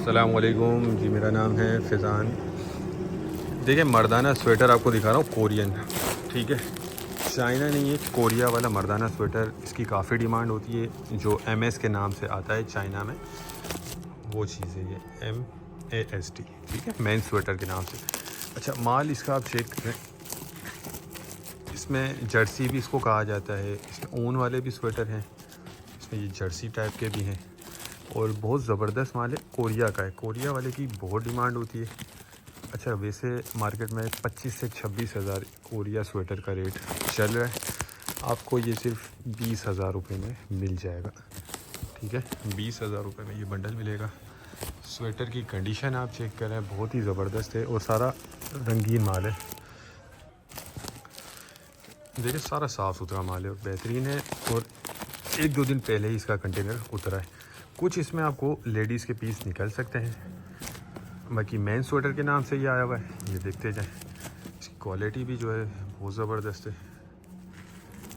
अस्सलाम वालेकुम जी, मेरा नाम है फ़ैज़ान। देखिए मर्दाना स्वेटर आपको दिखा रहा हूँ, कोरियन। ठीक है, चाइना नहीं है, कोरिया वाला मर्दाना स्वेटर। इसकी काफ़ी डिमांड होती है, जो MS के नाम से आता है चाइना में, वो चीज़ है ये MAST। ठीक है, मेन स्वेटर के नाम से। अच्छा, माल इसका आप चेक करें, इसमें जर्सी भी इसको कहा जाता है। इसमें ऊन वाले भी स्वेटर हैं, इसमें ये जर्सी टाइप के भी हैं, और बहुत ज़बरदस्त माल है, कोरिया का है। कोरिया वाले की बहुत डिमांड होती है। अच्छा, वैसे मार्केट में 25 से 26 हज़ार कोरिया स्वेटर का रेट चल रहा है। आपको ये सिर्फ 20,000 रुपये में मिल जाएगा। ठीक है, 20,000 रुपये में ये बंडल मिलेगा। स्वेटर की कंडीशन आप चेक करें, बहुत ही ज़बरदस्त है और सारा रंगीन माल है। देखिए सारा साफ़ सुथरा माल है और बेहतरीन है, और 1-2 दिन पहले ही इसका कंटेनर उतरा है। कुछ इसमें आपको लेडीज़ के पीस निकल सकते हैं, बाकी मेन स्वेटर के नाम से ये आया हुआ है। ये देखते जाएं, इसकी क्वालिटी भी जो है बहुत ज़बरदस्त है।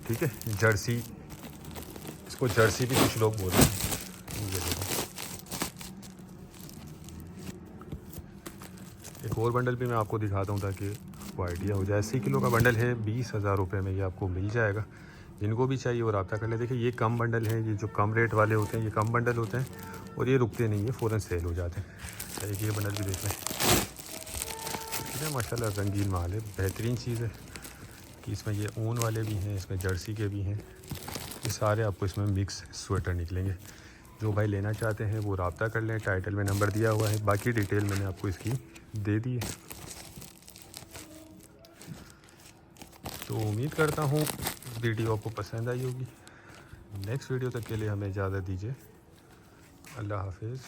ठीक है, जर्सी, इसको जर्सी भी कुछ लोग बोलते हैं। ये देखो, एक और बंडल भी मैं आपको दिखाता हूँ ताकि आपको आइडिया हो जाए। 80 किलो का बंडल है, 20,000 रुपये में ये आपको मिल जाएगा। जिनको भी चाहिए वो रब्ता कर लें। देखिए ये कम बंडल है, ये जो कम रेट वाले होते हैं ये कम बंडल होते हैं, और ये रुकते नहीं है, फ़ौरन सेल हो जाते हैं। एक ये बंडल भी देख लें। ठीक है, माशाल्लाह रंगीन माल है, बेहतरीन चीज़ है कि इसमें ये ऊन वाले भी हैं, इसमें जर्सी के भी हैं। ये सारे आपको इसमें मिक्स स्वेटर निकलेंगे। जो भाई लेना चाहते हैं वो रब्ता कर लें, टाइटल में नंबर दिया हुआ है, बाकी डिटेल मैंने आपको इसकी दे दी है। तो उम्मीद करता हूँ वीडियो आपको पसंद आई होगी। नेक्स्ट वीडियो तक के लिए हमें इजाज़त दीजिए। अल्लाह हाफिज़।